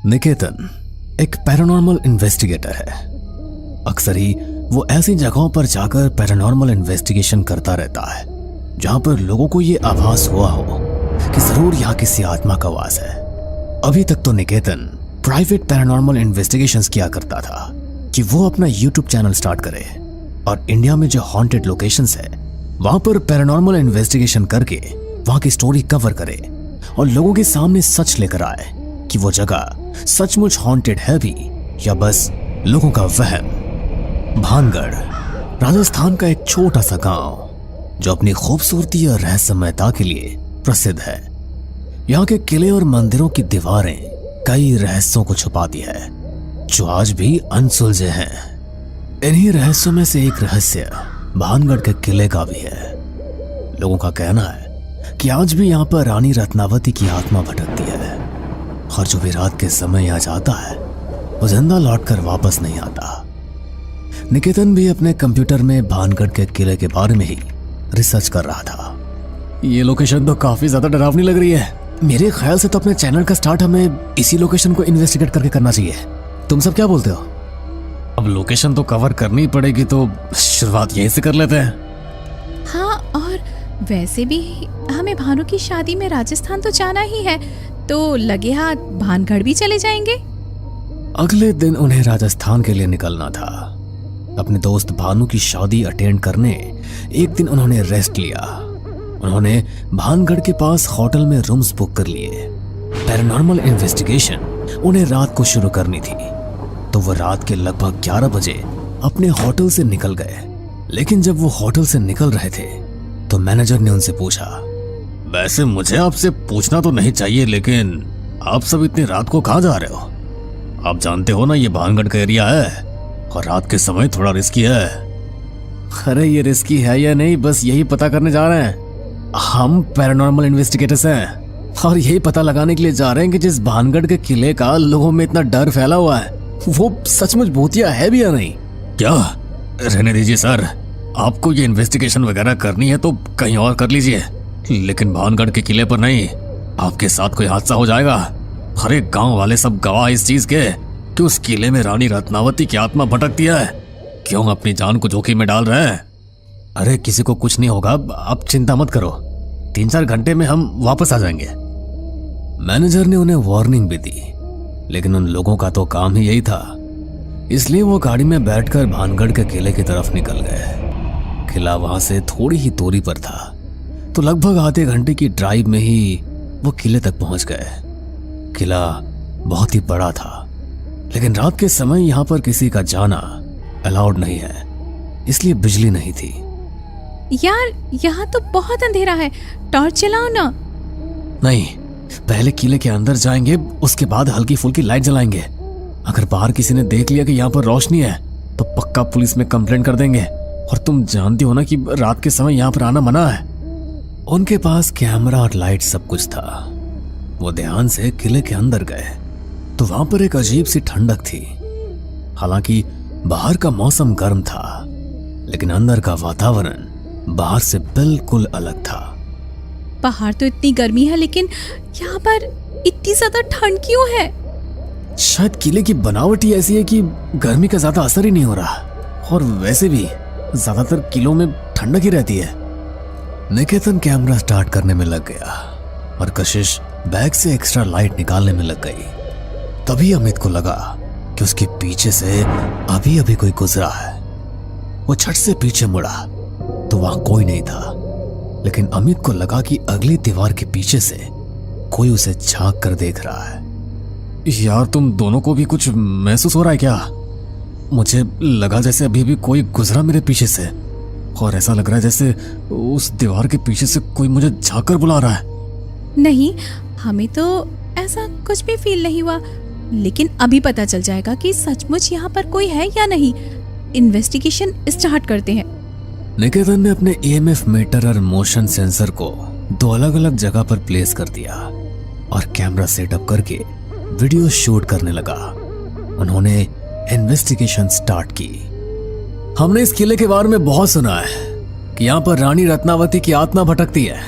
निकेतन एक paranormal investigator है। अक्सर ही वो ऐसी जगहों पर जाकर पैरानॉर्मल इन्वेस्टिगेशन करता रहता है जहां पर लोगों को ये आभास हुआ हो कि जरूर यहाँ किसी आत्मा का वास है। अभी तक तो निकेतन प्राइवेट पैरानॉर्मल इन्वेस्टिगेशंस किया करता था कि वो अपना यूट्यूब चैनल स्टार्ट करे और इंडिया में जो हॉन्टेड लोकेशंस है वहां पर पैरानॉर्मल इन्वेस्टिगेशन करके वहां की स्टोरी कवर करे और लोगों के सामने सच लेकर आए कि वो जगह सचमुच हॉन्टेड है भी या बस लोगों का वहम। भानगढ़ राजस्थान का एक छोटा सा गांव जो अपनी खूबसूरती और रहस्यमयता के लिए प्रसिद्ध है। यहाँ के किले और मंदिरों की दीवारें कई रहस्यों को छुपाती है जो आज भी अनसुलझे हैं। इन्हीं रहस्यों में से एक रहस्य भानगढ़ के किले का भी है। लोगों का कहना है कि आज भी यहाँ पर रानी रत्नावती की आत्मा भटकती है और जो भी रात के समय यहाँ जाता है वो जिंदा लौटकर वापस नहीं आता। निकेतन भी अपने कंप्यूटर में भानगढ़ के किले के बारे में ही रिसर्च कर रहा था। ये लोकेशन तो काफी ज्यादा डरावनी लग रही है। मेरे ख्याल से तो अपने चैनल का स्टार्ट हमें इसी लोकेशन को इन्वेस्टिगेट करके करना चाहिए। तुम सब क्या बोलते हो? अब लोकेशन तो कवर करनी पड़ेगी तो शुरुआत यहीं से कर लेते हैं। हाँ, और वैसे भी हमें भानु की शादी में राजस्थान तो जाना ही है, तो लगे हाथ भानगढ़ भी चले जाएंगे। अगले दिन उन्हें राजस्थान के लिए निकलना था। अपने दोस्त भानु की शादी अटेंड करने एक दिन उन्होंने रेस्ट लिया। उन्होंने भानगढ़ के पास होटल में रूम्स बुक कर लिए। पैरानॉर्मल इन्वेस्टिगेशन उन्हें रात को शुरू करनी थी, तो वो रात के लगभग 11 बजे अपने होटल से निकल गए। लेकिन जब वो होटल से निकल रहे थे तो मैनेजर ने उनसे पूछा, वैसे मुझे आपसे पूछना तो नहीं चाहिए, लेकिन आप सब इतनी रात को कहाँ जा रहे हो? आप जानते हो ना ये भानगढ़ का एरिया है और रात के समय थोड़ा रिस्की है। अरे ये रिस्की है या नहीं, बस यही पता करने जा रहे हैं। हम पैरानॉर्मल इन्वेस्टिगेटर्स हैं और यही पता लगाने के लिए जा रहे हैं कि जिस भानगढ़ के किले का लोगों में इतना डर फैला हुआ है वो सचमुच भूतिया है भी या नहीं। क्या? रहने दीजिए सर, आपको ये इन्वेस्टिगेशन वगैरह करनी है तो कहीं और कर लीजिए, लेकिन भानगढ़ के किले पर नहीं। आपके साथ कोई हादसा हो जाएगा। हर एक गांव वाले सब गवाह इस चीज के कि उस किले में रानी रत्नावती की आत्मा भटकती है। क्यों अपनी जान को जोखिम में डाल रहे हैं? अरे किसी को कुछ नहीं होगा, आप चिंता मत करो। 3-4 घंटे में हम वापस आ जाएंगे। मैनेजर ने उन्हें वार्निंग भी दी, लेकिन उन लोगों का तो काम ही यही था, इसलिए वो गाड़ी में बैठकर भानगढ़ के किले की तरफ निकल गए। किला वहां से थोड़ी ही दूरी पर था, तो लगभग आधे घंटे की ड्राइव में ही वो किले तक पहुंच गए। किला बहुत ही बड़ा था, लेकिन रात के समय यहाँ पर किसी का जाना अलाउड नहीं है, इसलिए बिजली नहीं थी। यार यहाँ तो बहुत अंधेरा है, टॉर्च चलाओ ना। नहीं, पहले किले के अंदर जाएंगे, उसके बाद हल्की फुल्की लाइट जलाएंगे। अगर बाहर किसी ने देख लिया कि यहाँ पर रोशनी है तो पक्का पुलिस में कंप्लेंट कर देंगे, और तुम जानती हो ना कि रात के समय यहाँ पर आना मना है। उनके पास कैमरा और लाइट सब कुछ था। वो ध्यान से किले के अंदर गए तो वहां पर एक अजीब सी ठंडक थी। हालांकि बाहर का मौसम गर्म था, लेकिन अंदर का वातावरण बाहर से बिल्कुल अलग था। बाहर तो इतनी गर्मी है, लेकिन यहाँ पर इतनी ज्यादा ठंड क्यों है? शायद किले की बनावट ही ऐसी है कि गर्मी का ज्यादा असर ही नहीं हो रहा, और वैसे भी ज्यादातर किलों में ठंडक ही रहती है। निकेतन कैमरा स्टार्ट करने में लग गया और कशिश बैग से एक्स्ट्रा लाइट निकालने में लग गई। तभी अमित को लगा कि उसके पीछे से अभी अभी कोई गुजरा है। वो झट से पीछे मुड़ा तो वहां कोई नहीं था, लेकिन अमित को लगा कि अगली दीवार के पीछे से कोई उसे झांक कर देख रहा है। यार तुम दोनों को भी कुछ महसूस हो रहा है क्या? मुझे लगा जैसे अभी भी कोई गुजरा मेरे पीछे से, और ऐसा लग रहा है जैसे उस दीवार के पीछे से कोई मुझे झांक कर बुला रहा है। नहीं, हमें तो ऐसा कुछ भी फील नहीं हुआ, लेकिन अभी पता चल जाएगा कि सचमुच यहाँ पर कोई है या नहीं। इन्वेस्टिगेशन स्टार्ट करते हैं। निकेतन ने अपने EMF मीटर और मोशन सेंसर को 2 अलग अलग जगह पर प्लेस कर दिया और कैमरा सेटअप करके वीडियो शूट करने लगा। उन्होंने इन्वेस्टिगेशन स्टार्ट की। हमने इस किले के बारे में बहुत सुना है कि यहाँ पर रानी रत्नावती की आत्मा भटकती है।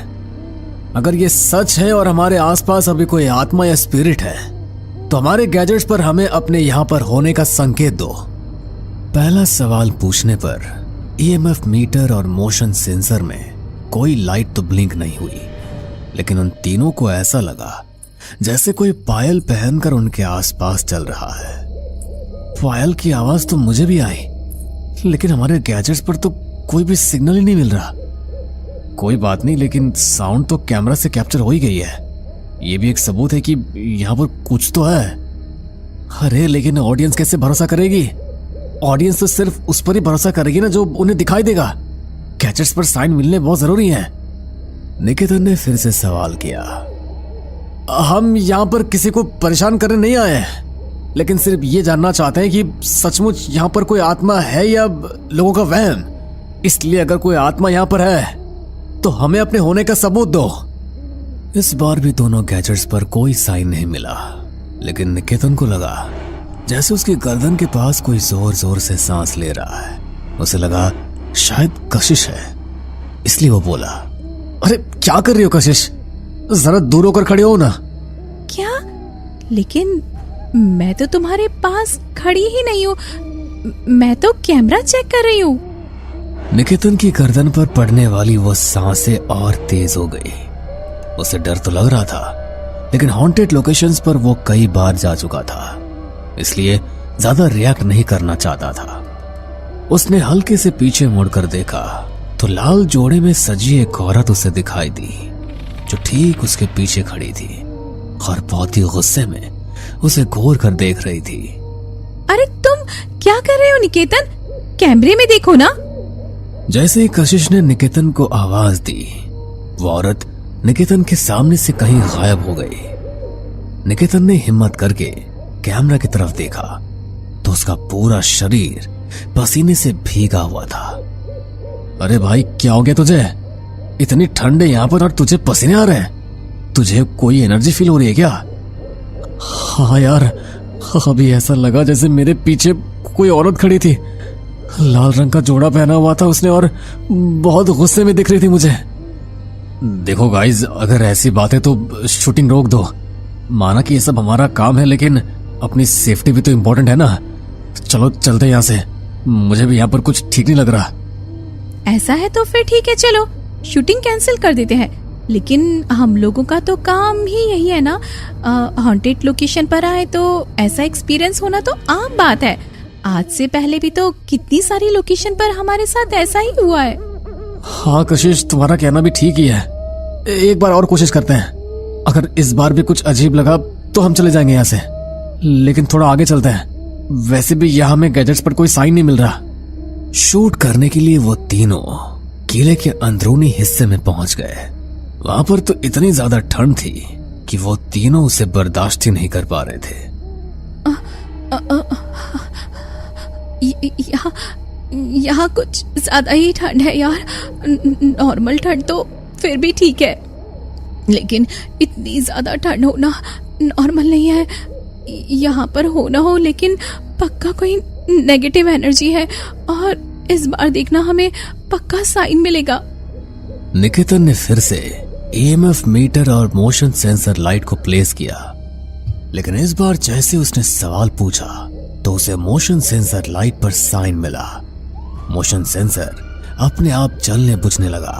अगर ये सच है और हमारे आसपास अभी कोई आत्मा या स्पिरिट है तो हमारे गैजेट्स पर हमें अपने यहाँ पर होने का संकेत दो। पहला सवाल पूछने पर ईएमएफ मीटर और मोशन सेंसर में कोई लाइट तो ब्लिंक नहीं हुई, लेकिन उन तीनों को ऐसा लगा जैसे कोई पायल पहनकर उनके आसपास चल रहा है। पायल की आवाज तो मुझे भी आई, लेकिन हमारे गैजेट्स पर तो कोई भी सिग्नल ही नहीं मिल रहा। कोई बात नहीं, लेकिन साउंड तो कैमरा से कैप्चर हो ही गई है। ये भी एक सबूत है कि यहाँ पर कुछ तो है। अरे लेकिन ऑडियंस कैसे भरोसा करेगी? ऑडियंस तो सिर्फ उस पर ही भरोसा करेगी ना जो उन्हें दिखाई देगा। गैजेट्स पर साइन मिलने बहुत जरूरी है। निकेतन ने फिर से सवाल किया। हम यहाँ पर किसी को परेशान करने नहीं आए हैं, लेकिन सिर्फ ये जानना चाहते हैं कि सचमुच यहाँ पर कोई आत्मा है या लोगों का वहम। इसलिए अगर कोई आत्मा यहाँ पर है तो हमें अपने होने का सबूत दो। इस बार भी दोनों गैजेट्स पर कोई साइन नहीं मिला, लेकिन निकेतन को लगा जैसे उसकी गर्दन के पास कोई जोर जोर से सांस ले रहा है। उसे लगा शायद कशिश है, इसलिए वो बोला, अरे क्या कर रही हो कशिश? जरा दूर होकर खड़े हो ना। क्या? लेकिन मैं तो तुम्हारे पास खड़ी ही नहीं हूँ, मैं तो कैमरा चेक कर रही हूँ। निकेतन की गर्दन पर पड़ने वाली वो सांसें और तेज हो गई। उसे डर तो लग रहा था, लेकिन हॉन्टेड लोकेशंस पर वो कई बार जा चुका था, इसलिए ज्यादा रिएक्ट नहीं करना चाहता था। उसने हल्के से पीछे मुड़कर देखा तो लाल जोड़े में सजी एक औरत उसे दिखाई दी, जो ठीक उसके पीछे खड़ी थी और बहुत ही गुस्से में उसे घूर कर देख रही थी। अरे तुम क्या कर रहे हो निकेतन? कैमरे में देखो ना। जैसे ही कशिश ने निकेतन को आवाज दी, वो औरत निकेतन के सामने से कहीं गायब हो गई। निकेतन ने हिम्मत करके कैमरा की तरफ देखा तो उसका पूरा शरीर पसीने से भीगा हुआ था। अरे भाई क्या हो गया तुझे? इतनी ठंड है यहाँ पर और तुझे पसीने आ रहे हैं? तुझे कोई एनर्जी फील हो रही है क्या? हाँ यार, अभी ऐसा लगा जैसे मेरे पीछे कोई औरत खड़ी थी। लाल रंग का जोड़ा पहना हुआ था उसने और बहुत गुस्से में दिख रही थी मुझे। देखो गाइज, अगर ऐसी बात है तो शूटिंग रोक दो। माना कि ये सब हमारा काम है, लेकिन अपनी सेफ्टी भी तो इम्पोर्टेंट है ना। चलो चलते हैं यहाँ से, मुझे भी यहाँ पर कुछ ठीक नहीं लग रहा। ऐसा है तो फिर ठीक है, चलो शूटिंग कैंसिल कर देते हैं। लेकिन हम लोगों का तो काम ही यही है ना, हॉन्टेड लोकेशन पर आए तो ऐसा एक्सपीरियंस होना तो आम बात है। आज से पहले भी तो कितनी सारी लोकेशन पर हमारे साथ ऐसा ही हुआ है। हाँ कशिश, तुम्हारा कहना भी ठीक ही है। एक बार और कोशिश करते हैं। अगर इस बार भी कुछ अजीब लगा तो हम चले जाएंगे यहाँ से, लेकिन थोड़ा आगे चलते हैं। वैसे भी यहाँ हमें गैजेट्स पर कोई साइन नहीं मिल रहा। शूट करने के लिए वो तीनों किले के अंदरूनी हिस्से में पहुंच गए। वहां पर तो इतनी ज्यादा ठंड थी कि वो तीनों उसे बर्दाश्त ही नहीं कर पा रहे थे। यहाँ कुछ ज्यादा ही ठंड है यार। नॉर्मल ठंड तो फिर भी ठीक है, लेकिन इतनी ज्यादा ठंड होना नॉर्मल नहीं है। यहाँ पर होना हो, लेकिन पक्का कोई नेगेटिव एनर्जी है और इस बार देखना हमें पक्का साइन मिलेगा। निकेतन ने फिर से ईएमएफ मीटर और मोशन सेंसर लाइट को प्लेस किया, लेकिन इस बार जैसे उसने सवाल पूछा तो उसे मोशन सेंसर लाइट पर साइन मिला। मोशन सेंसर अपने आप जलने बुझने लगा।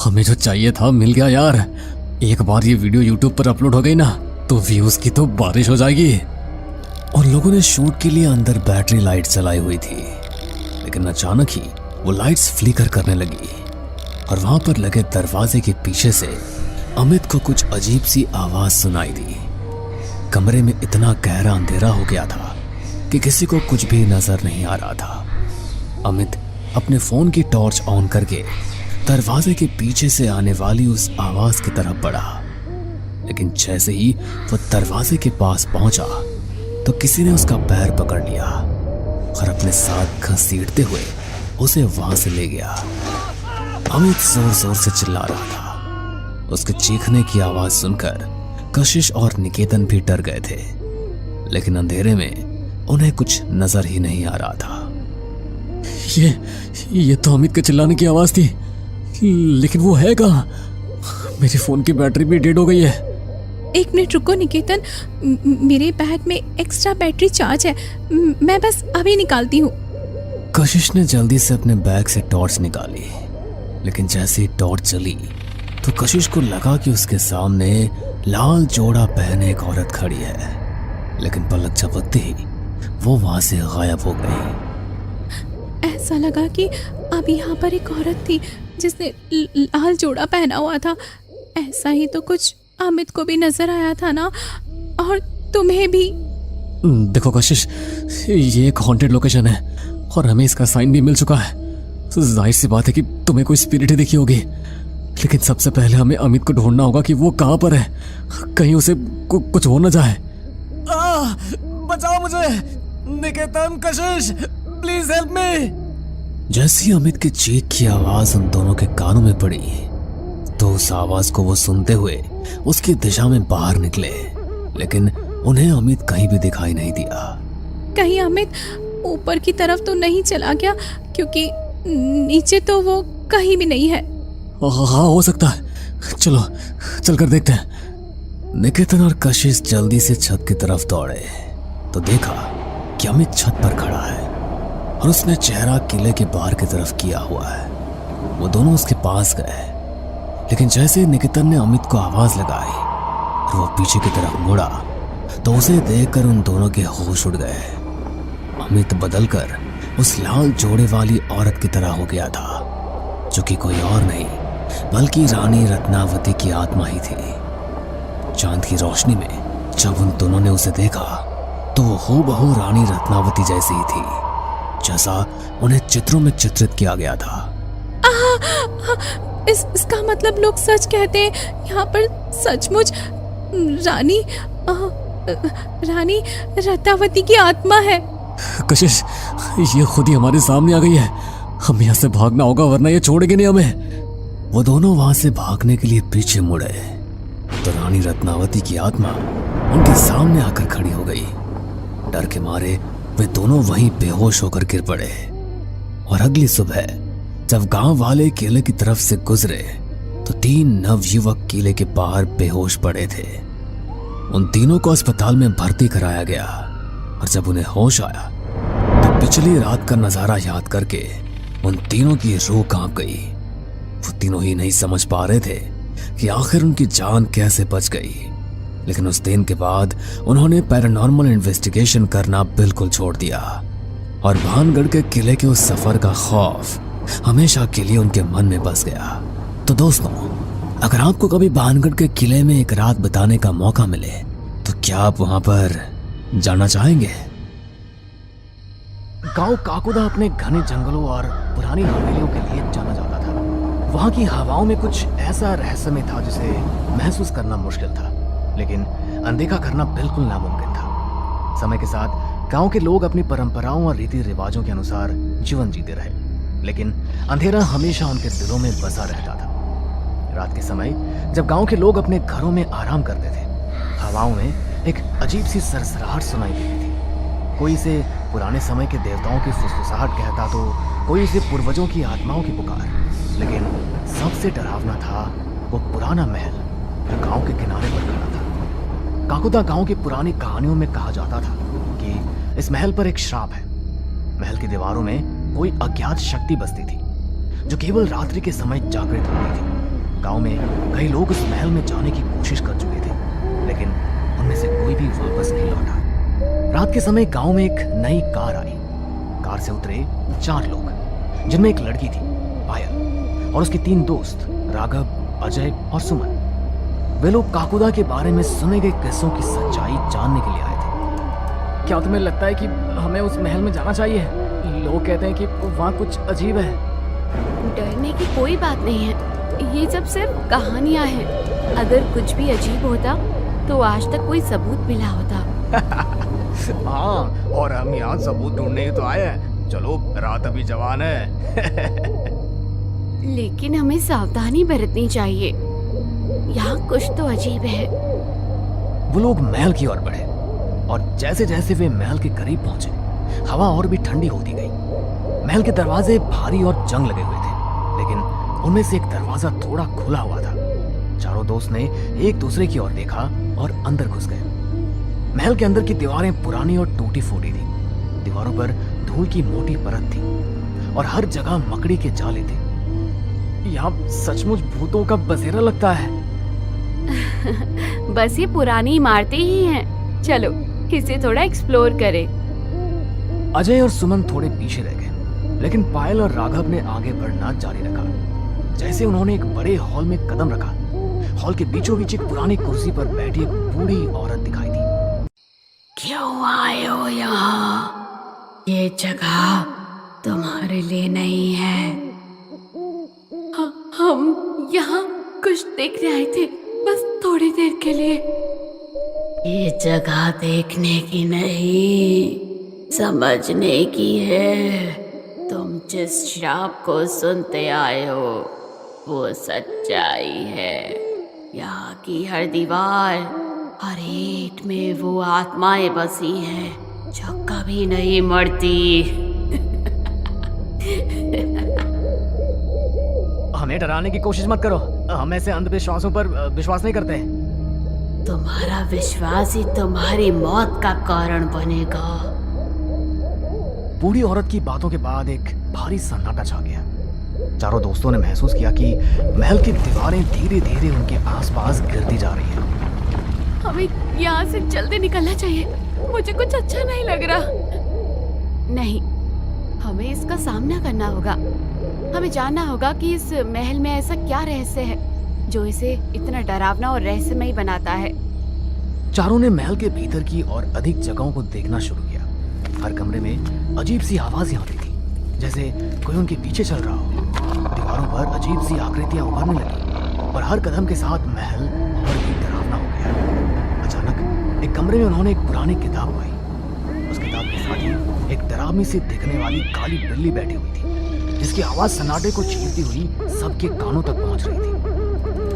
हमें जो चाहिए था मिल गया यार। एक बार ये वीडियो यूट्यूब पर अपलोड हो गई ना तो व्यूज की तो बारिश हो जाएगी। और लोगों ने शूट के लिए अंदर बैटरी लाइट जलाई हुई थी, लेकिन अचानक ही वो लाइट्स फ्लिकर करने लगी और वहां पर लगे दरवाजे के पीछे से अमित को कुछ अजीब सी आवाज सुनाई दी। कमरे में इतना गहरा अंधेरा हो गया था कि किसी को कुछ भी नजर नहीं आ रहा था। अमित अपने फोन की टॉर्च ऑन करके दरवाजे के पीछे से आने वाली उस आवाज की तरफ बढ़ा, लेकिन जैसे ही वो दरवाजे के पास पहुंचा तो किसी ने उसका पैर पकड़ लिया और अपने साथ घसीटते हुए उसे वहां से ले गया। अमित जोर जोर से चिल्ला रहा था। उसके चीखने की आवाज सुनकर कशिश और निकेतन भी डर गए थे, लेकिन अंधेरे में उन्हें कुछ नजर ही नहीं आ रहा था। ये तो अमित के चिल्लाने की आवाज थी, लेकिन वो है कहाँ? मेरे फोन की बैटरी भी डेड हो गई है। एक मिनट रुको निकेतन, मेरे बैग में एक्स्ट्रा बैटरी चार्ज है, मैं बस अभी निकालती हूँ। कशिश ने जल्दी से अपने बैग से टॉर्च निकाली, लेकिन जैसे ही टॉर्च चली तो कशिश को लगा कि उसके सामने लाल जोड़ा पहने एक औरत खड़ी है, लेकिन पलक झपकते ही वो वहां से गायब हो गई। ऐसा लगा कि अब यहाँ पर एक औरत थी जिसने लाल जोड़ा पहना हुआ था। ऐसा ही तो कुछ अमित को भी नजर आया था ना, और तुम्हें भी। देखो कशिश, ये एक हॉन्टेड लोकेशन है और हमें इसका साइन भी मिल चुका है। तो जाहिर सी बात है कि तुम्हें कोई स्पिरिट ही दिखी होगी, लेकिन सबसे पहले हमें अमित को ढूंढना होगा कि वो कहाँ पर है, कहीं उसे कुछ हो न जाए। बचाओ मुझे, निकेतन, कशिश, प्लीज हेल्प मी। जैसे ही अमित की चीख की आवाज उन दोनों के कानों में पड़ी तो उस आवाज को वो सुनते हुए उसकी दिशा में बाहर निकले, लेकिन उन्हें अमित कहीं भी दिखाई नहीं दिया। कहीं अमित ऊपर की तरफ तो नहीं चला गया, क्योंकि नीचे तो वो कहीं भी नहीं है। हाँ, हो सकता है, चलो चलकर देखते हैं। निकेतन और कशिश जल्दी से छत की तरफ दौड़े तो देखा कि अमित छत पर खड़ा है और उसने चेहरा किले के बाहर की तरफ किया हुआ है। वो दोनों उसके पास गए, लेकिन जैसे निकेतन ने अमित को आवाज लगाई और वो पीछे की तरफ मुड़ा तो उसे देखकर उन दोनों के होश उड़ गए। अमित बदलकर उस लाल जोड़े वाली औरत की तरह हो गया था, जो कि कोई और नहीं बल्कि रानी रत्नावती की आत्मा ही थी। चांद की रोशनी में जब उन दोनों ने उसे देखा तो वो हूबहू रानी रत्नावती जैसी ही थी, जैसा उन्हें चित्रों में चित्रित किया गया था। इसका मतलब लोग सच कहते हैं, यहाँ पर सचमुच रानी रत्नावती की आत्मा है। कशिश, ये खुद ही हमारे सामने आ गई है, हमें यहाँ से भागना होगा वरना ये छोड़ेंगे नहीं हमें। वो दोनों वहां से भागने के लिए पीछे मुड़े तो रानी रत्नावती की आत्मा उनके सामने आकर खड़ी हो गई। डर के मारे वे दोनों वहीं बेहोश होकर गिर पड़े। और अगली सुबह जब गांव वाले किले की तरफ से गुजरे तो 3 नवयुवक किले के बाहर बेहोश पड़े थे। उन तीनों को अस्पताल में भर्ती कराया गया और जब उन्हें होश आया तो पिछली रात का नजारा याद करके उन तीनों की रूह कांप गई। वो तीनों ही नहीं समझ पा रहे थे कि आखिर उनकी जान कैसे बच गई, लेकिन उस दिन के बाद उन्होंने पैरानॉर्मल इन्वेस्टिगेशन करना बिल्कुल छोड़ दिया और भानगढ़ के किले के उस सफर का खौफ हमेशा के लिए उनके मन में बस गया। तो दोस्तों, अगर आपको कभी भानगढ़ के किले में एक रात बिताने का मौका मिले तो क्या आप वहां पर जाना चाहेंगे? गांव काकुदा अपने घने जंगलों और पुरानी हवेलियों के लिए जाना जाता था। वहां की हवाओं में कुछ ऐसा रहस्यमय था जिसे महसूस करना मुश्किल था, लेकिन अनदेखा करना बिल्कुल नामुमकिन था। समय के साथ गांव के लोग अपनी परंपराओं और रीति रिवाजों के अनुसार जीवन जीते रहे, लेकिन अंधेरा हमेशा उनके दिलों में बसा रहता था। रात के समय जब गांव के लोग अपने घरों में आराम करते थे, हवाओं में एक अजीब सी सरसराहट सुनाई देती थी। कोई इसे पुराने समय के देवताओं की फुसफुसाहट कहता तो कोई इसे पूर्वजों की आत्माओं की पुकार, लेकिन सबसे डरावना था वो पुराना महल जो गांव के किनारे पर खड़ा था। काकुदा गांव की पुरानी कहानियों में कहा जाता था कि इस महल पर एक श्राप है। महल की दीवारों में कोई अज्ञात शक्ति बसती थी जो केवल रात्रि के समय जागृत होती थी। गांव में कई लोग उस महल में जाने की कोशिश कर चुके थे, लेकिन उनमें से कोई भी वापस नहीं लौटा। रात के समय गांव में एक नई कार आई। कार से उतरे 4 लोग, जिनमें एक लड़की थी पायल और उसके 3 दोस्त राघव, अजय और सुमन। वे लोग काकुदा के बारे में सुने गए किस्सों की सच्चाई जानने के लिए आए थे। क्या तुम्हें लगता है कि हमें उस महल में जाना चाहिए? लोग कहते हैं कि वहाँ कुछ अजीब है। डरने की कोई बात नहीं है, ये सब सिर्फ कहानियाँ हैं। अगर कुछ भी अजीब होता तो आज तक कोई सबूत मिला होता। हाँ, और हम यहाँ सबूत ढूंढने ही तो आए हैं। चलो, रात अभी जवान है। लेकिन हमें सावधानी बरतनी चाहिए, यहाँ कुछ तो अजीब है। वो लोग महल की ओर बढ़े और जैसे जैसे वे महल के करीब पहुंचे, हवा और भी ठंडी होती गई। महल के दरवाजे भारी और जंग लगे हुए थे, लेकिन उनमें से एक दरवाजा थोड़ा खुला हुआ था। चारों दोस्त ने एक दूसरे की ओर देखा और अंदर घुस गए। महल के अंदर की दीवारें पुरानी और टूटी फूटी थी। दीवारों पर धूल की मोटी परत थी और हर जगह मकड़ी के जाले थे। यहाँ सचमुच भूतों का बसेरा लगता है। बस ये पुरानी इमारतें ही हैं। चलो इसे थोड़ा एक्सप्लोर करें। अजय और सुमन थोड़े पीछे रह गए, लेकिन पायल और राघव ने आगे बढ़ना जारी रखा। जैसे उन्होंने एक बड़े हॉल में कदम रखा, हॉल के बीचों बीच एक पुरानी कुर्सी पर बैठी एक बूढ़ी औरत दिखाई दी। क्यों आए हो यहाँ? ये जगह तुम्हारे लिए नहीं है। हम यहाँ कुछ देखने आए थे, बस थोड़ी देर के लिए। ये जगह देखने की नहीं, समझने की है। तुम जिस श्राप को सुनते आए हो वो सच्चाई है। यहाँ की हर दीवार, हर ईंट में वो आत्माएं बसी हैं जो कभी नहीं मरती। हमें डराने की कोशिश मत करो, हम ऐसे अंधविश्वासों पर विश्वास नहीं करते। तुम्हारा विश्वास ही तुम्हारी मौत का कारण बनेगा। बूढ़ी औरत की बातों के बाद एक भारी सन्नाटा छा गया। चारों दोस्तों ने महसूस किया कि महल की दीवारें धीरे धीरे उनके आसपास गिरती जा रही हैं। हमें यहाँ से जल्दी निकलना चाहिए। मुझे कुछ अच्छा नहीं लग रहा। नहीं, हमें इसका सामना करना होगा। हमें जानना होगा कि इस महल में ऐसा क्या रहस्य है जो इसे इतना डरावना और रहस्यमयी बनाता है। चारों ने महल के भीतर की और अधिक जगहों को देखना शुरू किया। हर कमरे में अजीब सी आवाजें आती थी, जैसे कोई उनके पीछे चल रहा हो। दीवारों पर अजीब सी आकृतियां उभरने लगी और हर कदम के साथ महल और भी डरावना हो गया। अचानक एक कमरे में उन्होंने एक पुरानी किताब पाई। उस किताब के साथ ही एक डरावनी सी दिखने वाली काली बिल्ली बैठी हुई थी, जिसकी आवाज सन्नाटे को चीरती हुई सबके कानों तक पहुंच रही थी।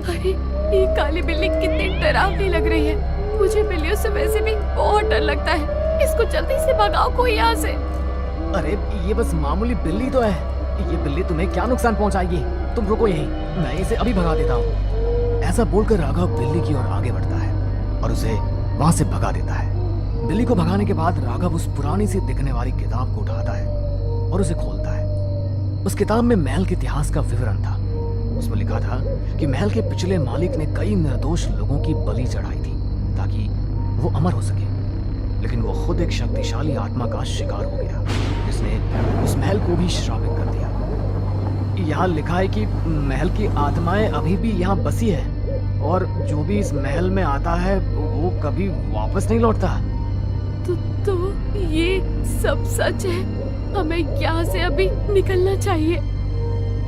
अरे ये काली बिल्ली कितनी डरावनी लग रही है। मुझे बिल्लियों से वैसे भी बहुत डर लगता है। इसको जल्दी से भगाओ कोई यहाँ से। अरे ये बस मामूली बिल्ली तो है, ये बिल्ली तुम्हें क्या नुकसान पहुंचाएगी? तुम रुको यहीं, मैं इसे अभी भगा देता हूँ। ऐसा बोलकर राघव बिल्ली की ओर आगे बढ़ता है और उसे वहां से भगा देता है। बिल्ली को भगाने के बाद राघव उस पुरानी सी दिखने वाली किताब को उठाता है और उसे खोलता है। उस किताब में महल के इतिहास का विवरण था। उसमें लिखा था कि महल के पिछले मालिक ने कई निर्दोष लोगों की बलि चढ़ाई थी ताकि वो अमर हो सके, लेकिन वो खुद एक शक्तिशाली आत्मा का शिकार हो गया, जिसने उस महल को भी श्रापित कर दिया। यहाँ लिखा है कि महल की आत्माएं अभी भी यहाँ बसी है और जो भी इस महल में आता है वो कभी वापस नहीं लौटता। तो ये सब सच है। हमें यहाँ से अभी निकलना चाहिए।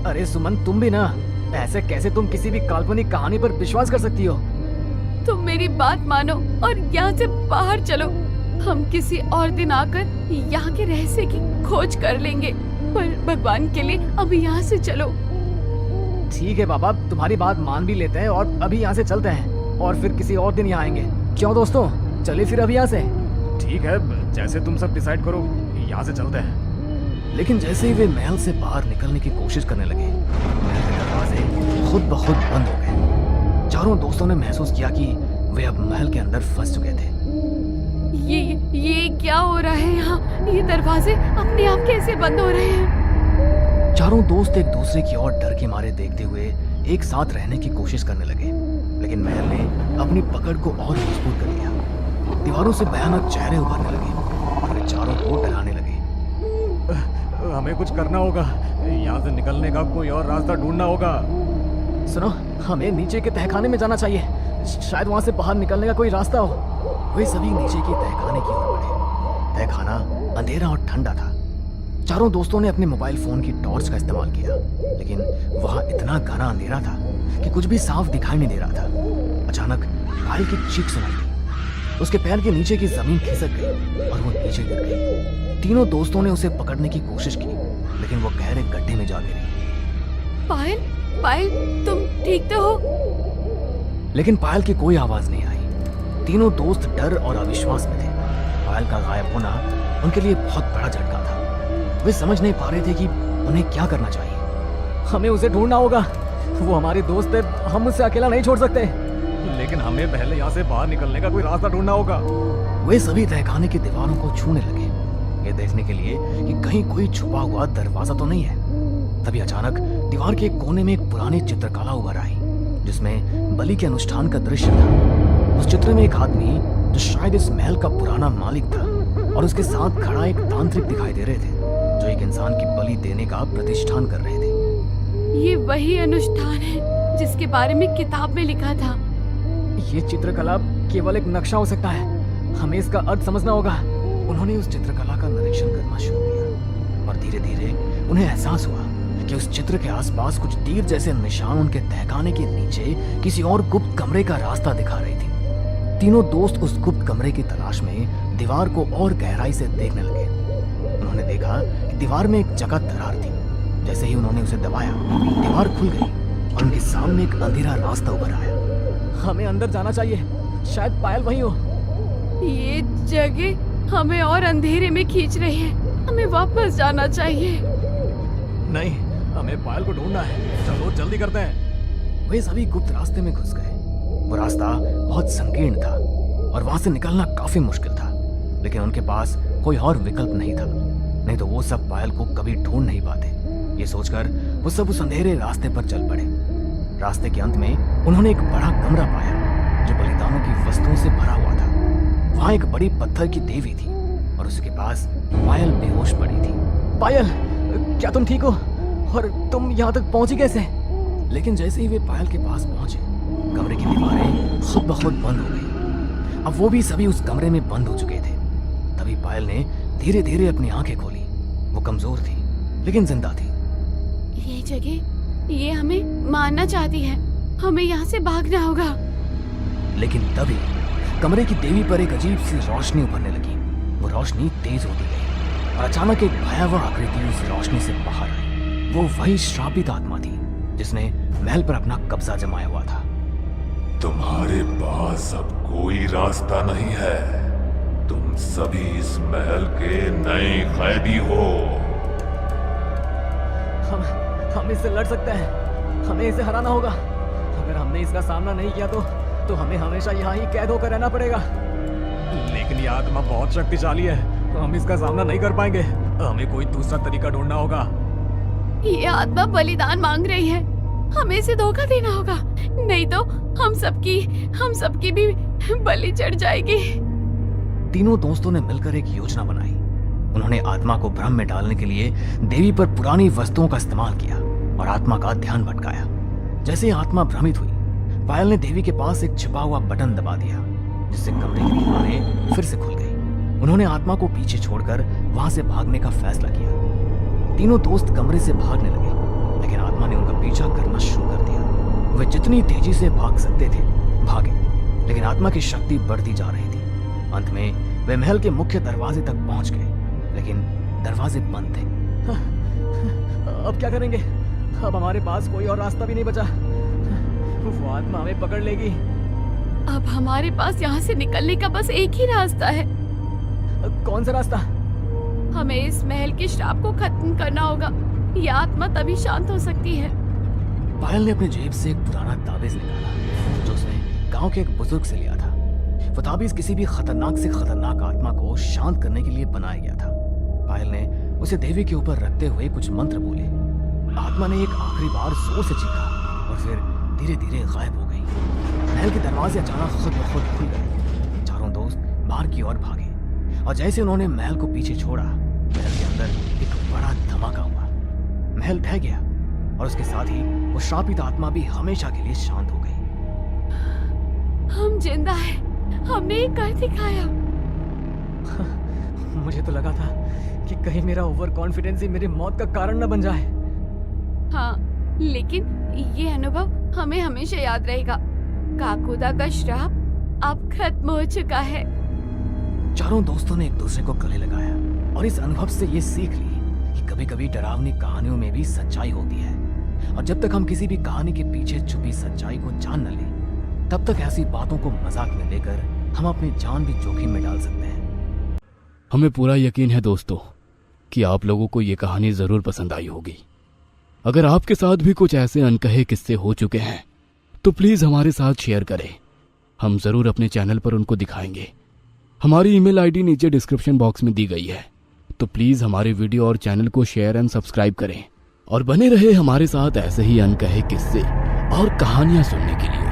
अरे सुमन, तुम भी ना, ऐसे कैसे तुम किसी भी काल्पनिक कहानी पर विश्वास कर सकती हो? तुम मेरी बात मानो और यहाँ से बाहर चलो। हम किसी और दिन आकर यहाँ के रहस्य की खोज कर लेंगे, पर भगवान के लिए अभी यहाँ से चलो। ठीक है बाबा, तुम्हारी बात मान भी लेते हैं और अभी यहाँ से चलते हैं और फिर किसी और दिन यहाँ आएंगे। क्यों दोस्तों, चलिए फिर अभी यहाँ से। ठीक है, जैसे तुम सब डिसाइड करो, यहाँ से चलते हैं। लेकिन जैसे ही वे महल से बाहर निकलने की कोशिश करने लगे, महल के दरवाजे खुद ब खुद बंद हो गए। चारों दोस्तों ने महसूस किया कि वे अब महल के अंदर फंस चुके थे। ये क्या हो रहा है यहाँ? ये दरवाजे अपने आप कैसे बंद हो रहे हैं? चारों दोस्त एक दूसरे की ओर डर के मारे देखते हुए एक साथ रहने की कोशिश करने लगे, लेकिन महल ने अपनी पकड़ को और मजबूत कर लिया। दीवारों से भयानक चेहरे उभरने लगे और वे चारों को डराने लगे। हमें कुछ करना होगा, यहाँ से निकलने का कोई और रास्ता ढूंढना होगा। सुनो, हमें नीचे के तहखाने में जाना चाहिए, शायद वहां से बाहर निकलने का कोई रास्ता हो। वे सभी नीचे की तहखाने की ओर बढ़े। तहखाना अंधेरा और ठंडा था। चारों दोस्तों ने अपने मोबाइल फोन की टॉर्च का इस्तेमाल किया, लेकिन वहां इतना घना अंधेरा था कि कुछ भी साफ दिखाई नहीं दे रहा था। अचानक पायल की चीख सुनाई दी। उसके पैर के नीचे की जमीन खिसक गई और वो नीचे गिर गई। तीनों दोस्तों ने उसे पकड़ने की कोशिश की, लेकिन वो गहरे गड्ढे में जा गिरी। पायल, तुम ठीक तो हो? लेकिन पायल की कोई आवाज नहीं आई। तीनों दोस्त डर और अविश्वास में थे। पायल का गायब होना उनके लिए बहुत बड़ा झटका था। वे समझ नहीं पा रहे थे कि उन्हें क्या करना चाहिए। हमें उसे ढूंढना होगा। वो हमारी दोस्त है, हम उसे अकेला नहीं छोड़ सकते। लेकिन हमें पहले यहाँ से बाहर निकलने का कोई रास्ता ढूंढना होगा। वे सभी तहखाने की दीवारों को छूने लगे, ये देखने के लिए कि कहीं कोई छुपा हुआ दरवाजा तो नहीं है। तभी अचानक दीवार के एक कोने में एक पुरानी चित्रकला उभर आई, जिसमें बलि के अनुष्ठान का दृश्य था। उस चित्र में एक आदमी, जो शायद इस महल का पुराना मालिक था, और उसके साथ खड़ा एक तांत्रिक दिखाई दे रहे थे, जो एक इंसान की बलि देने का प्रतिष्ठान कर रहे थे। ये वही अनुष्ठान है जिसके बारे में किताब में लिखा था। ये चित्रकला केवल एक नक्शा हो सकता है, हमें इसका अर्थ समझना होगा। उन्होंने उस चित्रकला का निरीक्षण करना शुरू किया और धीरे धीरे उन्हें एहसास हुआ कि उस चित्र के आसपास कुछ तीर जैसे निशान उनके तहखाने के नीचे किसी और गुप्त कमरे का रास्ता दिखा रही थी। तीनों दोस्त उस गुप्त कमरे की तलाश में दीवार को और गहराई से देखने लगे। उन्होंने देखा कि दीवार में एक जगह दरार थी। जैसे ही उन्होंने उसे दबाया, दीवार खुल गई और उनके सामने एक अंधेरा रास्ता उभर आया। हमें अंदर जाना चाहिए, शायद पायल वहीं हो। ये जगह हमें और अंधेरे में खींच रही है, हमें वापस जाना चाहिए। नहीं, हमें पायल को ढूंढना है, चलो जल्दी करते हैं। वे सभी गुप्त रास्ते में घुस गए। वो रास्ता बहुत संकीर्ण था और वहां से निकलना काफी मुश्किल था, लेकिन उनके पास कोई और विकल्प नहीं था, नहीं तो वो सब पायल को कभी ढूंढ नहीं पाते। ये सोचकर वो सब उस अंधेरे रास्ते पर चल पड़े। रास्ते के अंत में उन्होंने एक बड़ा कमरा पाया, जो बलिदानों की वस्तुओं से भरा हुआ था। वहां एक बड़ी पत्थर की देवी थी और उसके पास पायल बेहोश पड़ी थी। पायल, क्या तुम ठीक हो? और तुम यहाँ तक पहुंची कैसे? लेकिन जैसे ही वे पायल के पास पहुंचे, कमरे की दीवारें खुद ब खुद बंद हो गई। अब वो भी सभी उस कमरे में बंद हो चुके थे। तभी पायल ने धीरे धीरे अपनी आंखें खोली। वो कमजोर थी लेकिन जिंदा थी। ये जगह, ये हमें मारना चाहती है, हमें यहाँ से भागना होगा। लेकिन तभी कमरे की देवी पर एक अजीब सी रोशनी उभरने लगी। वो रोशनी तेज होती गई और अचानक एक भयावह आकृति उस रोशनी से बाहर आई। वो वही श्रापित आत्मा थी जिसने महल पर अपना कब्जा जमाया हुआ था। तुम्हारे पास अब कोई रास्ता नहीं है। तुम सभी इस महल के नए कैदी हो। हम इससे लड़ सकते हैं, हमें इसे हराना होगा। अगर हमने इसका सामना नहीं किया तो हमें हमेशा यहाँ ही कैद होकर रहना पड़ेगा। लेकिन ये आत्मा बहुत शक्तिशाली है, हम इसका सामना नहीं कर पाएंगे। हमें कोई दूसरा तरीका ढूंढना होगा। ये आत्मा बलिदान मांग रही है, हमें इसे धोखा देना होगा, नहीं तो हम सबकी भी बलि चढ़ जाएगी। तीनों दोस्तों ने मिलकर एक योजना बनाई। उन्होंने आत्मा को भ्रम में डालने के लिए देवी पर पुरानी वस्तुओं का इस्तेमाल किया और आत्मा का ध्यान भटकाया। जैसे ही आत्मा भ्रमित हुई, पायल ने देवी के पास एक छिपा हुआ बटन दबा दिया, जिससे कमरे की दीवारें फिर से खुल गई। उन्होंने आत्मा को पीछे छोड़कर वहां से भागने का फैसला किया। तीनों दोस्त कमरे से भागने लगे, लेकिन आत्मा ने उनका पीछा करना शुरू कर दिया। वे जितनी तेजी से भाग सकते थे भागे, लेकिन आत्मा की शक्ति बढ़ती जा रही थी। अंत में वे महल के मुख्य दरवाजे तक पहुंच गए, लेकिन दरवाजे बंद थे। अब क्या करेंगे? अब हमारे पास कोई और रास्ता भी नहीं बचा। वो आत्मा हमें पकड़ लेगी। अब हमारे पास यहाँ से निकलने का बस एक ही रास्ता है। कौन सा रास्ता? हमें इस महल के श्राप को खत्म करना होगा, ये आत्मा तभी शांत हो सकती है। पायल ने अपनी जेब से एक पुराना ताबीज निकाला, जो उसने गांव के एक बुजुर्ग से लिया था। वो ताबीज किसी भी खतरनाक से खतरनाक आत्मा को शांत करने के लिए बनाया गया था। पायल ने उसे देवी के ऊपर रखते हुए कुछ मंत्र बोले। आत्मा ने एक आखिरी बार जोर से चीखा और फिर धीरे धीरे गायब हो गई। महल के दरवाजे अचानक खुद ब खुद खुल गए। चारों दोस्त बाहर की ओर भागे और जैसे उन्होंने महल को पीछे छोड़ा, महल के अंदर एक बड़ा धमाका हुआ। महल ढह गया और उसके साथ ही वो श्रापित आत्मा भी हमेशा के लिए शांत हो गई। हम जिंदा हैं, हमने ये कर दिखाया। मुझे तो लगा था कि कहीं मेरा ओवर कॉन्फिडेंस ही मेरी मौत का कारण न बन जाए। हाँ, लेकिन ये अनुभव हमें हमेशा याद रहेगा। काकुदा का श्राप अब खत्म हो चुका है। चारों दोस्तों ने एक दूसरे को गले लगाया और इस अनुभव से ये सीख ली कि कभी कभी डरावनी कहानियों में भी सच्चाई होती है, और जब तक हम किसी भी कहानी के पीछे छुपी सच्चाई को जान न लें, तब तक ऐसी बातों को मजाक में लेकर हम अपनी जान भी जोखिम में डाल सकते हैं। हमें पूरा यकीन है दोस्तों कि आप लोगों को ये कहानी ज़रूर पसंद आई होगी। अगर आपके साथ भी कुछ ऐसे अनकहे किस्से हो चुके हैं तो प्लीज़ हमारे साथ शेयर करें, हम ज़रूर अपने चैनल पर उनको दिखाएंगे। हमारी ईमेल आईडी नीचे डिस्क्रिप्शन बॉक्स में दी गई है, तो प्लीज़ हमारे वीडियो और चैनल को शेयर एंड सब्सक्राइब करें और बने रहे हमारे साथ ऐसे ही अनकहे किस्से और कहानियां सुनने के लिए।